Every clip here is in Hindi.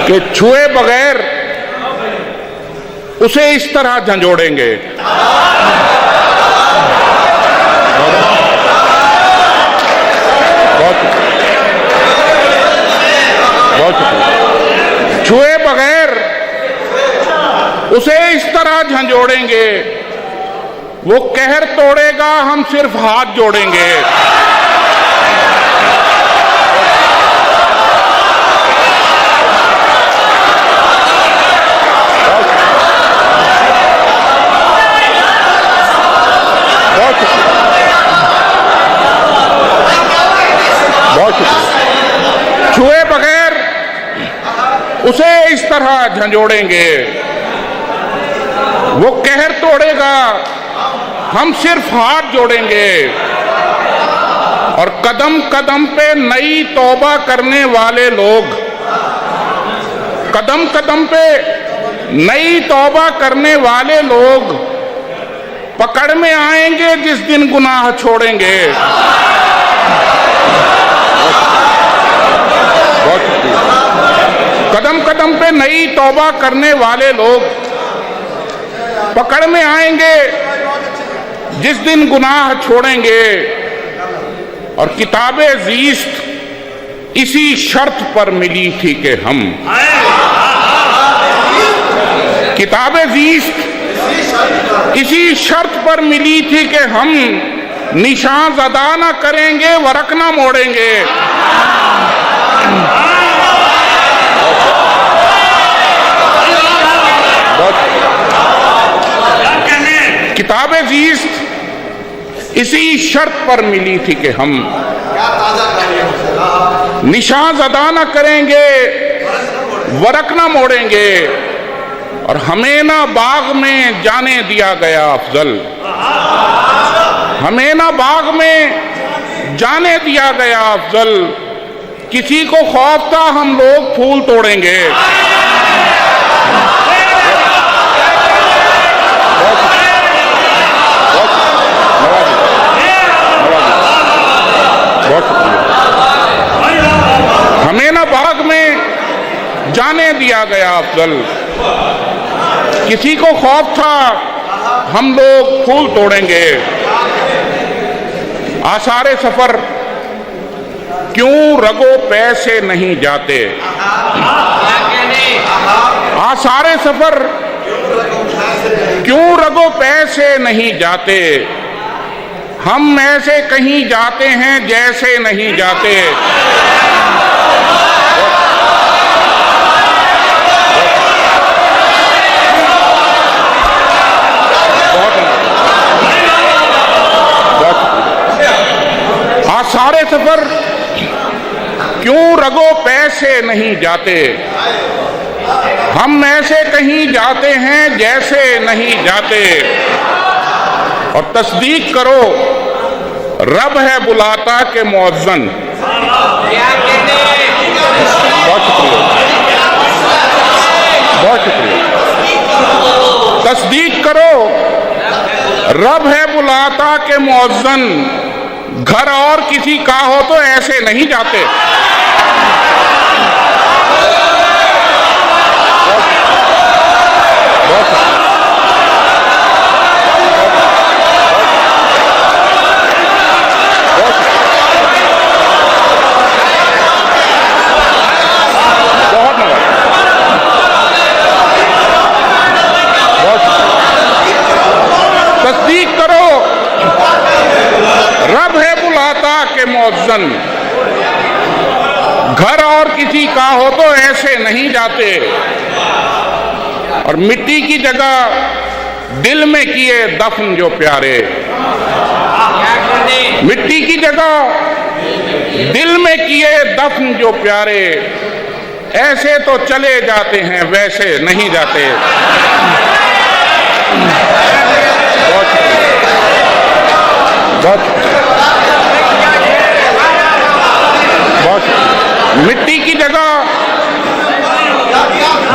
कि छुए बगैर उसे इस तरह झंझोड़ेंगे। छुए बगैर उसे इस तरह झंझोड़ेंगे, वो कहर तोड़ेगा, हम सिर्फ हाथ जोड़ेंगे। छुए बगैर उसे इस तरह झंझोड़ेंगे, वो कहर तोड़ेगा, हम सिर्फ हाथ जोड़ेंगे। और कदम कदम पे नई तौबा करने वाले लोग, कदम कदम पे नई तौबा करने वाले लोग पकड़ में आएंगे जिस दिन गुनाह छोड़ेंगे। कदम कदम पे नई तौबा करने वाले लोग पकड़ में आएंगे जिस दिन गुनाह छोड़ेंगे। और किताबे ज़ीस्त इसी शर्त पर मिली थी कि हम, किताबे ज़ीस्त इसी शर्त पर मिली थी कि हम निशान ज़दा न करेंगे, वरक न मोड़ेंगे। किताबे ज़ीस्त इसी शर्त पर मिली थी कि हम निशान ज़दा न करेंगे, वरक न मोड़ेंगे। और हमें ना बाग में जाने दिया गया अफजल, हमें ना बाग में जाने दिया गया अफजल। किसी को खौफ था हम लोग फूल तोड़ेंगे। हमें ना बाग में जाने दिया गया अफजल, किसी को खौफ था हम लोग फूल तोड़ेंगे। आसारे सफर क्यों रगो पैसे नहीं जाते, आसारे सफर क्यों रगो पैसे नहीं जाते। हम ऐसे कहीं जाते हैं जैसे नहीं जाते। सारे सफर क्यों रगो पैसे नहीं जाते, हम ऐसे कहीं जाते हैं जैसे नहीं जाते। और तस्दीक करो रब है बुलाता के मुअज्जन। बहुत शुक्रिया, बहुत शुक्रिया। तस्दीक करो रब है बुलाता के मुअज्जन, घर और किसी का हो तो ऐसे नहीं जाते। तस्दीक करो रब है बुलाता के मुअज्जन, घर और किसी का हो तो ऐसे नहीं जाते। और मिट्टी की जगह दिल में किए दफन जो प्यारे, मिट्टी की जगह दिल में किए दफन जो प्यारे। ऐसे तो चले जाते हैं वैसे नहीं जाते। मिट्टी की जगह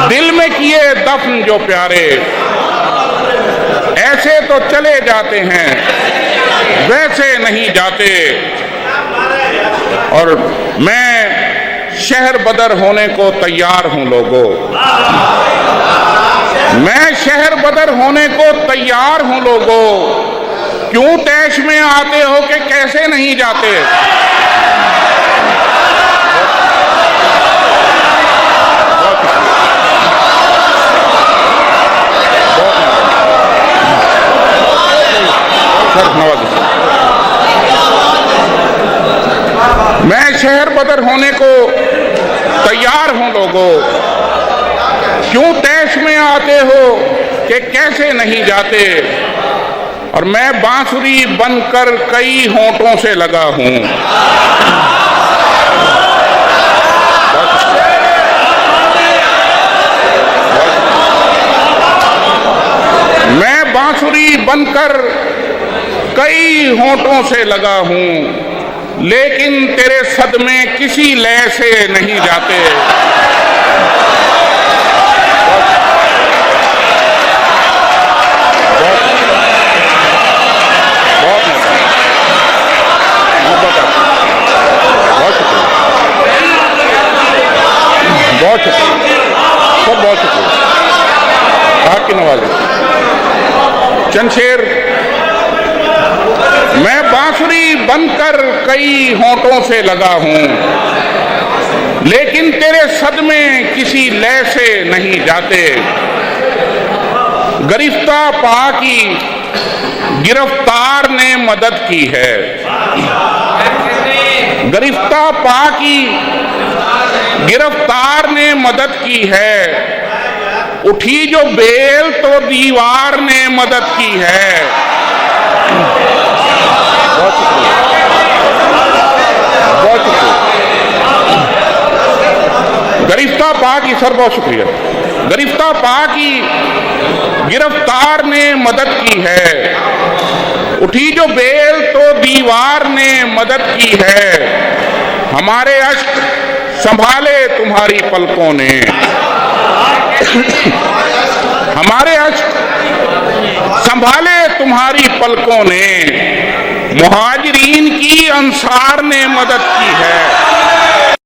दिल में किए दफन जो प्यारे। ऐसे तो चले जाते हैं वैसे नहीं जाते। और मैं शहर बदर होने को तैयार हूं लोगों, मैं शहर बदर होने को तैयार हूं लोगों। क्यों तैश में आते हो कि कैसे नहीं जाते? मैं शहर बदर होने को तैयार हूं लोगों, क्यों तैश में आते हो कि कैसे नहीं जाते? और मैं बांसुरी बनकर कई होंठों से लगा हूं, मैं बांसुरी बनकर कई होंठों से लगा हूं, लेकिन तेरे सदमे किसी लय से नहीं जाते। बहुत शुक्रिया, सब बहुत शुक्रिया। आपकी नवाज़ी चंद शेर। मैं बांसुरी बनकर कई होंठों से लगा हूं, लेकिन तेरे सदमे किसी लय से नहीं जाते। गरिफ्ता पा की गिरफ्तार ने मदद की है, गरिफ्ता पा की गिरफ्तार ने मदद की है। उठी जो बेल तो दीवार ने मदद की है। बहुत शुक्रिया, बहुत शुक्रिया। गरिफ्ता पा की, सर बहुत शुक्रिया। गरिफ्ता पा की गिरफ्तार ने मदद की है। उठी जो बेल तो दीवार ने मदद की है। हमारे अश्क संभाले तुम्हारी पलकों ने, हमारे अश्क संभाले तुम्हारी पलकों ने। मुहाजिरीन की अंसार ने मदद की है।